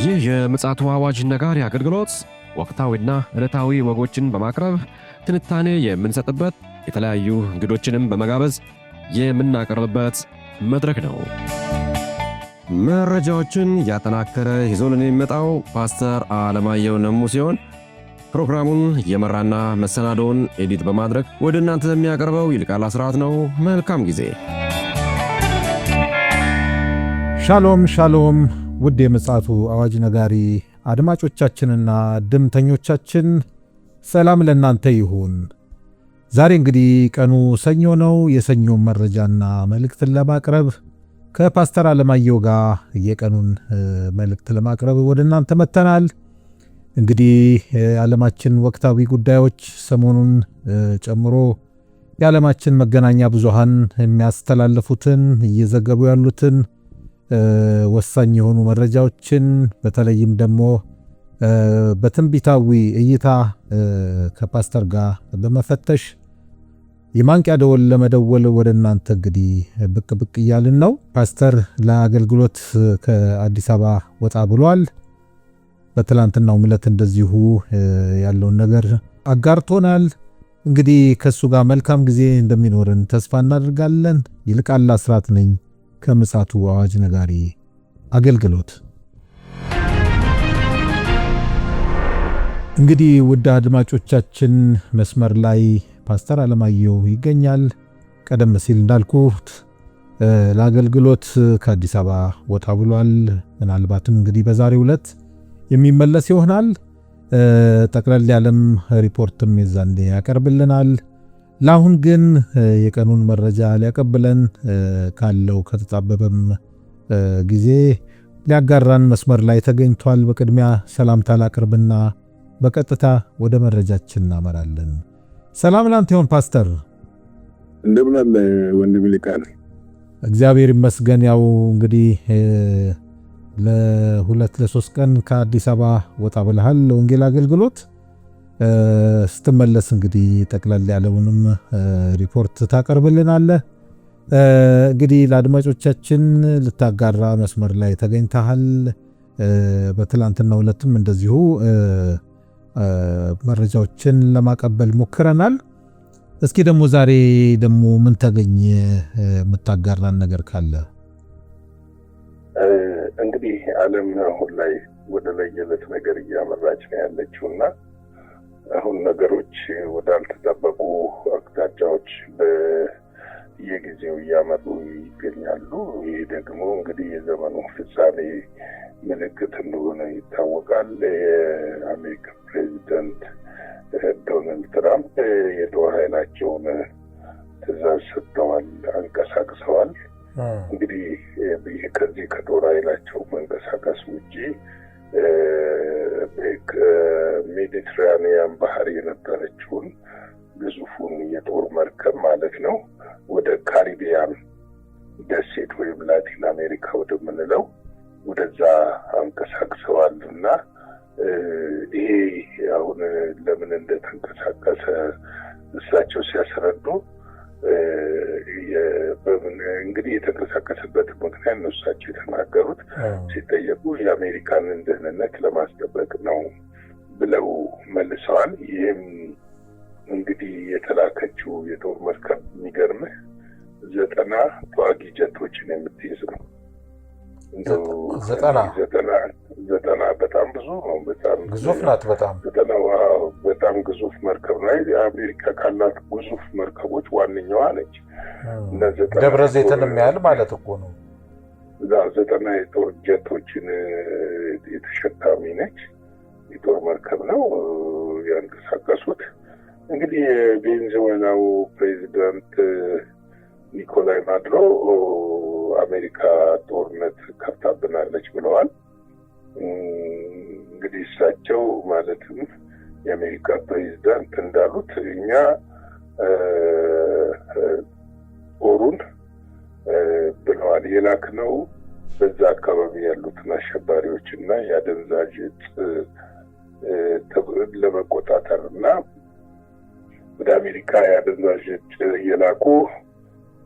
ይህ የምፅዓቱ አዋጅ ነጋሪ አገልግሎት ወቅታዊና ዕለታዊ ወጎችን በማቅረብ ትንታኔ የምንሰጥበት የተለያዩ እንግዶችንም በመጋበዝ የምናቀርብበት መድረክ ነው። መረጃዎችን ያጠናከረ ይዞልን የሚመጣው ፓስተር አለማየሁ ነሙ ሲሆን ፕሮግራሙን የመራና መሰናዶውን ኤዲት በማድረግ ወደ እናንተ የሚያቀርበው ይልቃል አስራት ነው። መልካም ጊዜ። ሻሎም ሻሎም። ውድ የምፅዓቱ አዋጅ ነጋሪ አድማጮቻችንና ድምተኞቻችን ሰላም ለእናንተ ይሁን። ዛሬ እንግዲህ ቀኑ ሰኞ ነው። የሰኞ መረጃና መልእክትን ለማቅረብ ከፓስተር አለማየሁ ጋር የቀኑን መልእክት ለማቅረብ ወደ እናንተ መተናል። እንግዲህ የዓለማችን ወቅታዊ ጉዳዮች ሰሞኑን ጨምሮ የዓለማችን መገናኛ ብዙሃን የሚያስተላልፉትን እየዘገቡ ያሉትን ወሳኝ የሆኑ መረጃዎችን በተለይም ደግሞ በትንቢታዊ እይታ ከፓስተር ጋር በመፈተሽ የማንቂያ ደወል ለመደወል ወደ እናንተ እንግዲህ ብቅ ብቅ እያልን ነው። ፓስተር ለአገልግሎት ከአዲስ አበባ ወጣ ብሏል። በትላንትናው ዕለት እንደዚሁ ያለውን ነገር አጋርቶናል። እንግዲህ ከሱ ጋር መልካም ጊዜ እንደሚኖርን ተስፋ እናደርጋለን። ይልቃል አስራት ነኝ ከምፅዓቱ አዋጅ ነጋሪ አገልግሎት። እንግዲህ ውድ አድማጮቻችን መስመር ላይ ፓስተር አለማየሁ ይገኛል። ቀደም ሲል እንዳልኩት ለአገልግሎት ከአዲስ አበባ ወጣ ብሏል። ምናልባትም እንግዲህ በዛሬው ዕለት የሚመለስ ይሆናል። ጠቅለል ያለም ሪፖርትም የዛኔ ያቀርብልናል። ለአሁን ግን የቀኑን መረጃ ሊያቀብለን ካለው ከተጣበበም ጊዜ ሊያጋራን መስመር ላይ ተገኝቷል። በቅድሚያ ሰላምታ ላቅርብና በቀጥታ ወደ መረጃችን እናመራለን። ሰላም ላንተ ይሁን ፓስተር። እንደምን አለ ወንድም ይልቃል? እግዚአብሔር ይመስገን። ያው እንግዲህ ለ2-3 ቀን ከአዲስ አበባ ወጣ ብለሃል ለወንጌል አገልግሎት። ስትመለስ እንግዲህ ጠቅላላ ያለውንም ሪፖርት ታቀርብልናለህ። እንግዲህ ለአድማጮቻችን ልታጋራ መስመር ላይ ተገኝተሃል። በትላንትናው ዕለትም እንደዚሁ መረጃዎችን ለማቀበል ሞክረናል። እስኪ ደግሞ ዛሬ ደግሞ ምን ተገኘ የምታጋራን ነገር ካለ? እንግዲህ ዓለም አሁን ላይ ወደ ለየለት ነገር እያመራች ነው ያለችውና አሁን ነገሮች ወደ አልተጠበቁ አቅጣጫዎች በየጊዜው እያመሩ ይገኛሉ። ይህ ደግሞ እንግዲህ የዘመኑ ፍጻሜ ምልክት እንደሆነ ይታወቃል። የአሜሪካ ፕሬዚደንት ዶናልድ ትራምፕ የጦር ኃይላቸውን ትዕዛዝ ሰጥተዋል፣ አንቀሳቅሰዋል። እንግዲህ ከዚህ ከጦር ኃይላቸው መንቀሳቀስ ውጪ ሜዲትራኒያን ባህር የነበረችውን ግዙፉን የጦር መርከብ ማለት ነው ወደ ካሪቢያን ደሴት ወይም ላቲን አሜሪካ ወደምንለው ወደዛ አንቀሳቅሰዋል እና ይሄ አሁን ለምን እንደተንቀሳቀሰ እሳቸው ሲያስረዱ እንግዲህ የተንቀሳቀሰበት ምክንያት ነው እሳቸው የተናገሩት። ሲጠየቁ የአሜሪካንን ደህንነት ለማስጠበቅ ነው ብለው መልሰዋል። ይህም እንግዲህ የተላከችው የጦር መርከብ የሚገርምህ 90 ተዋጊ ጀቶችን የምትይዝ ነው። 90 በጣም ብዙ ነው። በጣም ግዙፍ ናት። በጣም ግዙፍ መርከብ ነው። የአሜሪካ ካላት ግዙፍ መርከቦች ዋነኛዋ ነች። ደብረ ዘይትን የሚያህል ማለት እኮ ነው። 90 የጦር ጀቶችን የተሸካሚ ነች። የጦር መርከብ ነው ያንቀሳቀሱት። እንግዲህ የቬንዙዌላው ፕሬዚዳንት ኒኮላይ ማዱሮ አሜሪካ ጦርነት ከፍታብናለች ብለዋል። እንግዲህ እሳቸው ማለትም የአሜሪካ ፕሬዚዳንት እንዳሉት እኛ ጦሩን ብለዋል የላክነው በዛ አካባቢ ያሉትን አሸባሪዎችና የአደንዛዥ ዕፅ ለመቆጣጠር እና ወደ አሜሪካ የአደንዛዥ ዕፅ እየላኩ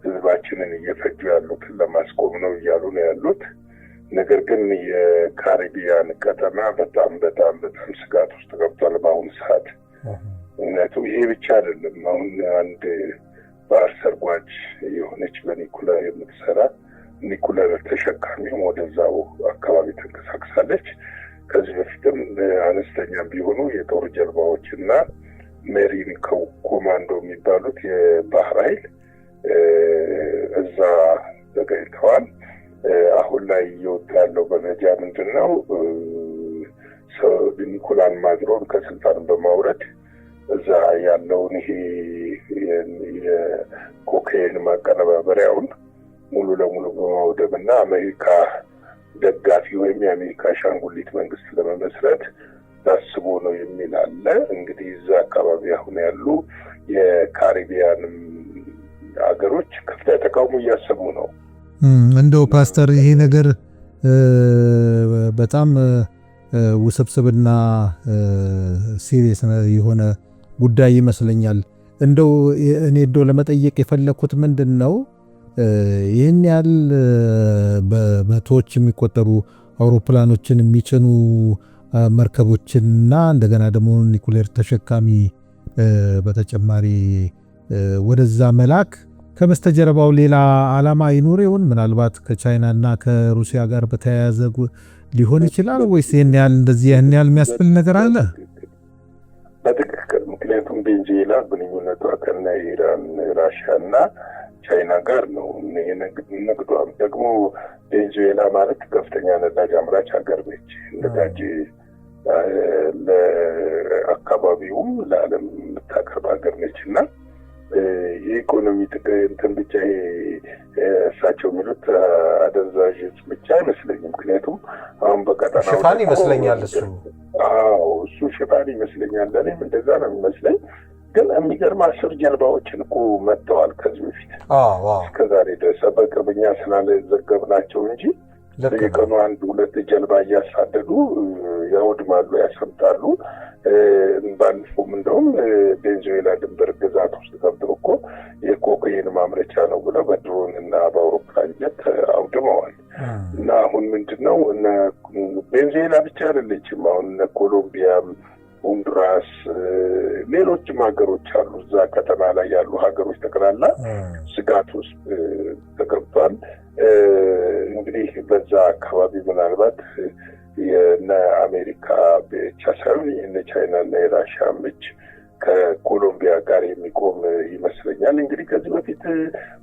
ህዝባችንን እየፈጁ ያሉትን ለማስቆም ነው እያሉ ነው ያሉት። ነገር ግን የካሪቢያን ቀጠና በጣም በጣም በጣም ስጋት ውስጥ ገብቷል በአሁኑ ሰዓት። ምክንያቱም ይሄ ብቻ አይደለም። አሁን አንድ ባህር ሰርጓጅ የሆነች በኒኩለር የምትሰራ ኒኩለር ተሸካሚም ወደዛው አካባቢ ተንቀሳቅሳለች። ከዚህ በፊትም አነስተኛ ቢሆኑ የጦር ጀልባዎች እና ሜሪን ኮማንዶ የሚባሉት የባህር ኃይል እዛ ተገኝተዋል። አሁን ላይ እየወጣ ያለው መረጃ ምንድን ነው? ኒኮላስ ማዱሮን ከስልጣን በማውረድ እዛ ያለውን ይሄ የኮካይን ማቀነባበሪያውን ሙሉ ለሙሉ በማውደም እና አሜሪካ ደጋፊ ወይም የአሜሪካ አሻንጉሊት መንግስት ለመመስረት ታስቦ ነው የሚል አለ። እንግዲህ እዛ አካባቢ አሁን ያሉ የካሪቢያን ሀገሮች ከፍተኛ ተቃውሞ እያሰሙ ነው። እንደው ፓስተር ይሄ ነገር በጣም ውስብስብና ሲሪየስ የሆነ ጉዳይ ይመስለኛል። እንደው እኔ ለመጠየቅ የፈለኩት ምንድነው ይህን ያህል በመቶዎች የሚቆጠሩ አውሮፕላኖችን የሚጭኑ መርከቦችንና እንደገና ደግሞ ኒኩሌር ተሸካሚ በተጨማሪ ወደዛ መላክ ከበስተጀርባው ሌላ ዓላማ ይኖር ይሆን? ምናልባት ከቻይናና ከሩሲያ ጋር በተያያዘ ሊሆን ይችላል ወይስ ይህን ያህል የሚያስብል ነገር አለ? በትክክል። ምክንያቱም ቬኔዙዌላ ግንኙነቷ ከነ ኢራን፣ ራሽያ እና ቻይና ጋር ነው። ንግዷም ደግሞ ቬኔዙዌላ ማለት ከፍተኛ ነዳጅ አምራች ሀገር ነች። ነዳጅ ለአካባቢውም ለዓለም የምታቀርብ ሀገር ነች እና የኢኮኖሚ እንትን ብቻ እሳቸው የሚሉት አደንዛዥ ብቻ አይመስለኝም። ምክንያቱም አሁን በቀጠናው ሽፋን ይመስለኛል እሱ ሽፋን ይመስለኛል። ለእኔም እንደዛ ነው የሚመስለኝ። ግን የሚገርም 10 ጀልባዎችን እኮ መጥተዋል ከዚህ በፊት እስከዛሬ ድረስ በቅርብኛ ስላልዘገብናቸው እንጂ በየቀኑ 1-2 ጀልባ እያሳደዱ ያወድማሉ፣ ያሰምጣሉ። ባለፈውም እንደውም ቬኔዙዌላ ድንበር ግዛት ውስጥ ገብተው እኮ የኮካይን ማምረቻ ነው ብለው በድሮን እና በአውሮፕላን ጀት አውድመዋል። እና አሁን ምንድነው ቬኔዙዌላ ብቻ አይደለችም። አሁን ኮሎምቢያም፣ ሆንዱራስ፣ ሌሎችም ሀገሮች አሉ። እዛ ቀጠና ላይ ያሉ ሀገሮች ጠቅላላ ስጋት ውስጥ ተገብቷል። እንግዲህ በዛ አካባቢ ምናልባት የነ አሜሪካ ብቻ ሳይሆን የነ ቻይና እና የራሽያ እጅ ከኮሎምቢያ ጋር የሚቆም ይመስለኛል። እንግዲህ ከዚህ በፊት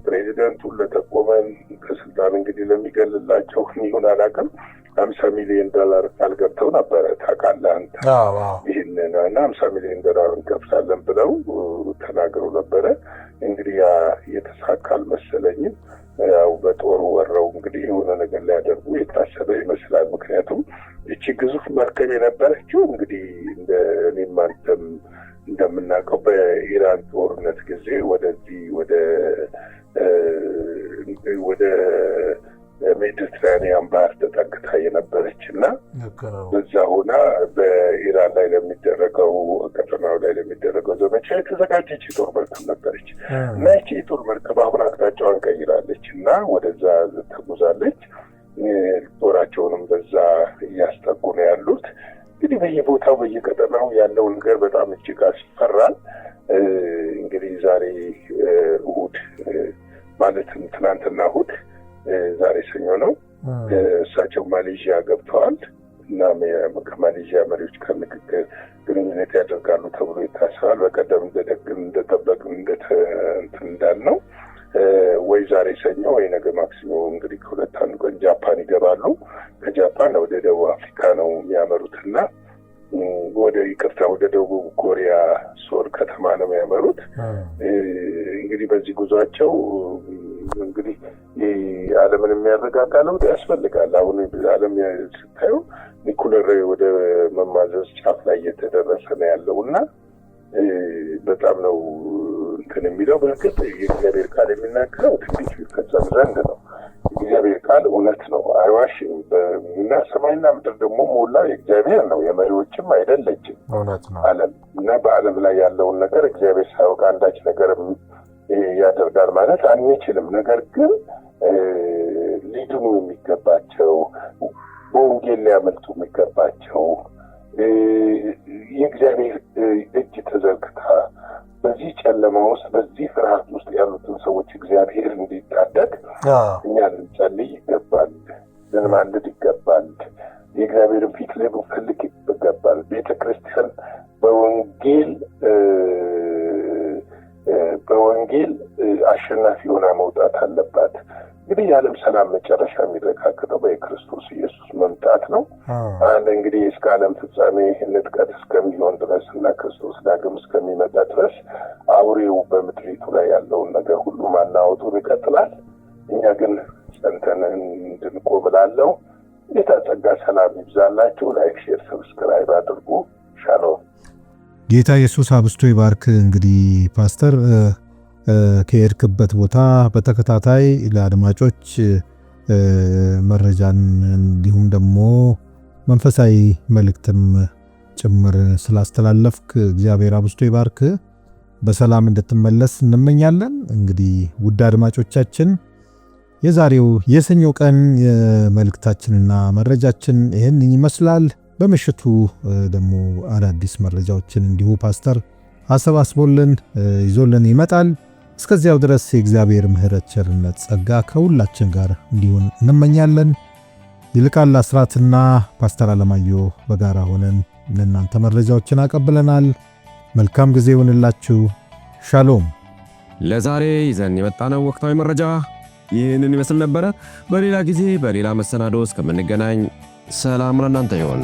ፕሬዚደንቱን ለተቆመን ከስልጣን እንግዲህ ለሚገልላቸው ይሁን አላውቅም $50 ሚሊዮን ቃል ገብተው ነበረ። ታውቃለህ አንተ ይህንን እና $50 ሚሊዮን እንከፍላለን ብለው ተናግረው ነበረ። እንግዲህ ያ የተሳካ አልመሰለኝም። ያው በጦር ወረው እንግዲህ የሆነ ነገር ሊያደርጉ የታሰበ ይመስላል። ምክንያቱም እቺ ግዙፍ መርከብ የነበረችው እንግዲህ እኔም አንተም እንደምናውቀው በኢራን ጦርነት ጊዜ ወደዚህ ወደ ሜዲትራኒያን ባህር ተጠግታ የነበረች እና በዛ ሆና በኢራን ላይ ለሚደረገው ቀጠናው ላይ ለሚደረገው ዘመቻ የተዘጋጀች የጦር መርከብ ነበረች እና ይቺ የጦር መርከብ አሁን አቅጣጫዋን ቀይራለች እና ወደዛ ተጉዛለች። ጦራቸውንም በዛ እያስጠጉ ነው ያሉት። እንግዲህ በየቦታው በየቀጠናው ያለው ነገር በጣም እጅግ አስፈራል። እንግዲህ ዛሬ እሑድ ማለትም ትናንትና እሑድ ዛሬ ሰኞ ነው። እሳቸው ማሌዥያ ገብተዋል እና ከማሌዥያ መሪዎች ጋር ንግግር ግንኙነት ያደርጋሉ ተብሎ ይታሰባል። በቀደም እንደጠበቅን እንዳልነው ወይ ዛሬ ሰኞ ወይ ነገ ማክሲሞ እንግዲህ ከሁለት አንዱ ቀን ጃፓን ይገባሉ። ከጃፓን ወደ ደቡብ አፍሪካ ነው የሚያመሩትና ወደ ደቡብ ኮሪያ ሶል ከተማ ነው የሚያመሩት። እንግዲህ በዚህ ጉዟቸው እንግዲህ ዓለምን የሚያረጋጋ ለውጥ ያስፈልጋል። አሁን ዓለም ስታዩ ኒኩለር ወደ መማዘዝ ጫፍ ላይ እየተደረሰ ነው ያለውና በጣም ነው እንትን የሚለው። በእርግጥ የእግዚአብሔር ቃል የሚናገረው ትንቢት ይፈጸም ዘንድ ነው። የእግዚአብሔር ቃል እውነት ነው፣ አይዋሽም። እና ሰማይና ምድር ደግሞ ሞላ የእግዚአብሔር ነው፣ የመሪዎችም አይደለችም ዓለም። እና በዓለም ላይ ያለውን ነገር እግዚአብሔር ሳያውቅ አንዳች ነገር ያደርጋል ማለት አንችልም። ነገር ግን ሊድኑ የሚገባቸው በወንጌል ሊያመልጡ የሚገባቸው የእግዚአብሔር እጅ ተዘርግታ በዚህ ጨለማ ውስጥ በዚህ ፍርሃት ውስጥ ያሉትን ሰዎች እግዚአብሔር እንዲታደግ እኛ ልንጸልይ ይገባል፣ ልንማልድ ይገባል፣ የእግዚአብሔርን ፊት ልንፈልግ ይገባል። ቤተክርስቲያን በወንጌል አሸናፊ ሆና መውጣት አለባት። እንግዲህ የዓለም ሰላም መጨረሻ የሚረጋገጠው በክርስቶስ ኢየሱስ መምጣት ነው። እንግዲህ እስከ ዓለም ፍጻሜ ንጥቀት እስከሚሆን ድረስ እና ክርስቶስ ዳግም እስከሚመጣ ድረስ አውሬው በምድሪቱ ላይ ያለውን ነገር ሁሉ ማናወጡን ይቀጥላል። እኛ ግን ጸንተን እንድንቆም እላለሁ። ጌታ ጸጋ ሰላም ይብዛላችሁ። ላይክ፣ ሼር፣ ሰብስክራይብ አድርጉ። ሻሎም። ጌታ ኢየሱስ አብስቶ ይባርክ። እንግዲህ ፓስተር ከሄድክበት ቦታ በተከታታይ ለአድማጮች መረጃን እንዲሁም ደግሞ መንፈሳዊ መልእክትም ጭምር ስላስተላለፍክ እግዚአብሔር አብስቶ ይባርክ። በሰላም እንድትመለስ እንመኛለን። እንግዲህ ውድ አድማጮቻችን የዛሬው የሰኞ ቀን መልእክታችንና መረጃችን ይህን ይመስላል። በምሽቱ ደግሞ አዳዲስ መረጃዎችን እንዲሁ ፓስተር አሰባስቦልን ይዞልን ይመጣል። እስከዚያው ድረስ የእግዚአብሔር ምሕረት፣ ቸርነት፣ ጸጋ ከሁላችን ጋር እንዲሆን እንመኛለን። ይልቃል አስራትና ፓስተር አለማየሁ በጋራ ሆነን ለእናንተ መረጃዎችን አቀብለናል። መልካም ጊዜ ይሁንላችሁ። ሻሎም። ለዛሬ ይዘን የመጣነው ወቅታዊ መረጃ ይህንን ይመስል ነበረ። በሌላ ጊዜ በሌላ መሰናዶ እስከምንገናኝ ሰላም ለእናንተ ይሁን።